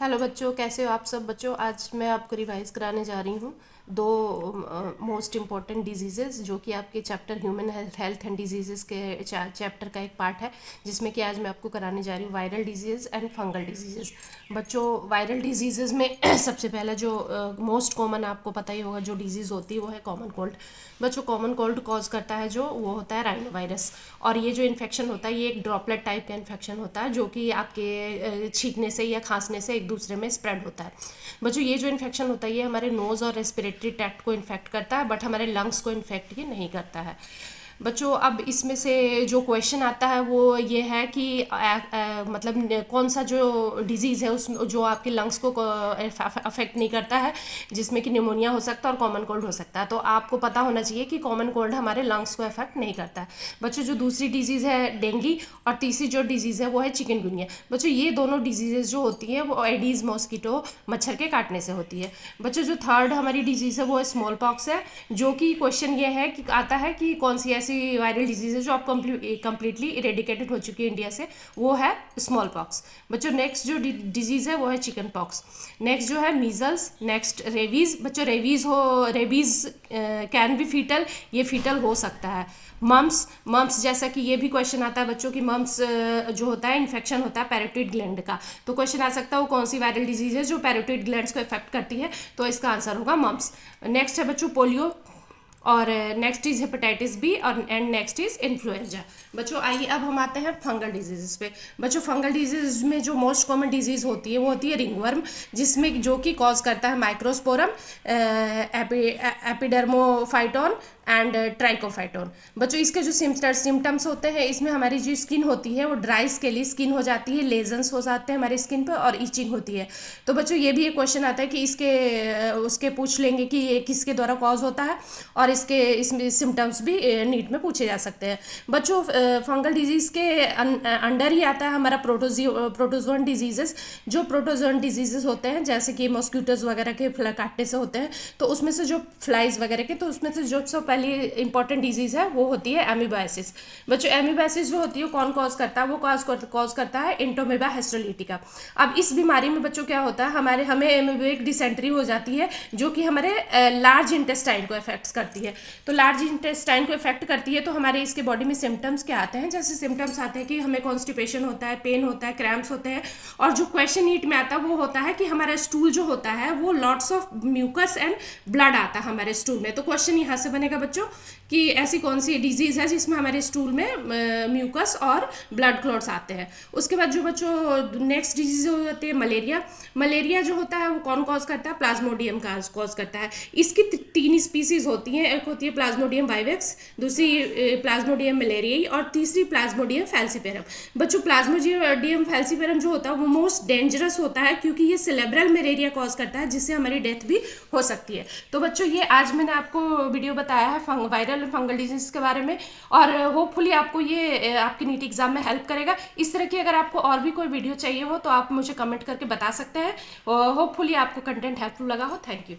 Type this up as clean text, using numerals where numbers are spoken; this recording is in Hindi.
हेलो बच्चों, कैसे हो आप सब बच्चों। आज मैं आपको रिवाइज कराने जा रही हूँ दो मोस्ट इम्पॉर्टेंट डिजीज़ेस जो कि आपके chapter human health and diseases के चैप्टर का एक पार्ट है, जिसमें कि आज मैं आपको कराने जा रही हूँ viral disease and fungal diseases. बच्चों, वायरल डिजीज़ेस में सबसे पहला जो मोस्ट कॉमन आपको पता ही होगा जो डिजीज़ होती है वो है कॉमन कोल्ड। बच्चों, कॉमन कोल्ड कॉज करता है जो वो होता है राइनो वायरस, और ये जो इन्फेक्शन होता है ये एक ड्रॉपलेट टाइप का इन्फेक्शन होता है जो कि आपके छींकने से या खांसने से एक दूसरे में स्प्रेड होता है। बच्चों, ये जो इन्फेक्शन होता है ये हमारे नोज़ और रेस्पिरेटरी ट्रैक्ट को इन्फेक्ट करता है, बट हमारे लंग्स को इन्फेक्ट ये नहीं करता है। बच्चों, अब इसमें से जो क्वेश्चन आता है वो ये है कि मतलब कौन सा जो डिजीज़ है उस जो आपके लंग्स को अफेक्ट नहीं करता है, जिसमें कि निमोनिया हो सकता है और कॉमन कोल्ड हो सकता है। तो आपको पता होना चाहिए कि कॉमन कोल्ड हमारे लंग्स को अफेक्ट नहीं करता है। बच्चों, जो दूसरी डिजीज़ है डेंगू, और तीसरी जो डिजीज़ है वो है चिकनगुनिया। बच्चों, ये दोनों डिजीज़ेज जो होती हैं वो एडीज़ मॉस्किटो मच्छर के काटने से होती है। बच्चों, जो थर्ड हमारी डिजीज़ है वो है स्मॉल पॉक्स है, जो कि क्वेश्चन ये है कि आता है कि कौन सी ऐसी वायरल डिजीज़ है जो अब कम्प्लीटली इरेडिकेटेड हो चुकी है इंडिया से, वो है स्मॉल पॉक्स। बच्चों, नेक्स्ट जो डिजीज़ है वो है चिकन पॉक्स। नेक्स्ट जो है मीजल्स, नेक्स्ट रेबीज़। बच्चों, रेबीज़ कैन बी फीटल, ये फीटल हो सकता है। मम्स जैसा कि ये भी क्वेश्चन आता है बच्चों की मम्स जो होता है इन्फेक्शन होता है पैरोटिड ग्लैंड का, तो क्वेश्चन आ सकता है वो कौन सी वायरल डिजीज़ है जो पैरोटिड ग्लैंड्स को इफेक्ट करती है, तो इसका आंसर होगा मम्स। नेक्स्ट है बच्चों पोलियो, और नेक्स्ट इज हेपेटाइटिस बी, और एंड नेक्स्ट इज इन्फ्लुएंजा। बच्चों, आइए अब हम आते हैं फंगल डिजीज़ पे। बच्चों, फंगल डिजीज़ में जो मोस्ट कॉमन डिजीज़ होती है वो होती है रिंगवर्म, जिसमें जो कि कॉज करता है माइक्रोस्पोरम, एपिडर्मोफाइटोन एंड ट्राइकोफाइटोन। बच्चों, इसके जो सिम्टम्स होते हैं इसमें हमारी जो स्किन होती है वो ड्राई स्केली स्किन हो जाती है, लेजन्स हो जाते हैं हमारी स्किन पर, और इचिंग होती है। तो बच्चों, ये भी एक क्वेश्चन आता है कि इसके उसके पूछ लेंगे कि ये किसके द्वारा कॉज होता है, और इसमें सिम्टम्स भी नीट में पूछे जा सकते हैं। बच्चों, फंगल डिजीज़ के अंडर ही आता है हमारा प्रोटोजोन डिजीजेस। जो प्रोटोजोन डिजीजेस होते हैं जैसे कि मॉस्किटोज वगैरह के काटने से होते हैं, तो उसमें से जो फ्लाइज वगैरह के, तो उसमें से जो सब पहली इंपॉर्टेंट डिजीज़ है वो होती है एमीबाइसिस। बच्चों, एमीबाइसिस जो होती है कौन कॉज करता है, वो कॉज करता है इंटोमेबा हिस्टोलिटिका। अब इस बीमारी में बच्चों क्या होता है, हमें एमीबिक डिसेंट्री हो जाती है जो कि हमारे लार्ज इंटेस्टाइन को इफेक्ट करती है। तो लार्ज इंटेस्टाइन को इफेक्ट करती है तो हमारे इसके बॉडी में सिम्टम्स क्या आते हैं, जैसे सिम्टम्स आते हैं कि हमें कॉन्स्टिपेशन होता है, पेन होता है, क्रैम्प्स होते हैं, और जो क्वेश्चन नीट में आता है वो होता है कि हमारा स्टूल जो होता है वो lots of mucus and blood आता है हमारे स्टूल में। तो क्वेश्चन यहाँ से बनेगा बच्चों कि ऐसी कौन सी डिजीज है जिसमें हमारे स्टूल में म्यूकस और ब्लड क्लॉट्स आते हैं। उसके बाद जो बच्चों नेक्स्ट डिजीज हो जाती है मलेरिया। मलेरिया जो होता है वो कौन कॉज करता है, प्लाज्मोडियम का कॉज करता है। इसकी तीन स्पीसीज होती हैं, एक होती है प्लाज्मोडियम वाइवेक्स, दूसरी प्लाज्मोडियम मलेरियाई, और तीसरी प्लाज्मोडियम फैल्सीपेरम। बच्चों, प्लाज्मोडियम फैल्सीपेरम जो होता है वो मोस्ट डेंजरस होता है क्योंकि ये सेलेब्रल मलेरिया कॉज करता है, जिससे हमारी डेथ भी हो सकती है। तो बच्चों, ये आज मैंने आपको वीडियो बताया है वायरल फंगल डिजीज के बारे में, और होपफुली आपको ये आपके नीट एग्जाम में हेल्प करेगा। इस तरह की अगर आपको और भी कोई वीडियो चाहिए हो तो आप मुझे कमेंट करके बता सकते हैं, और होपफुली आपको कंटेंट हेल्पफुल लगा हो। Thank you.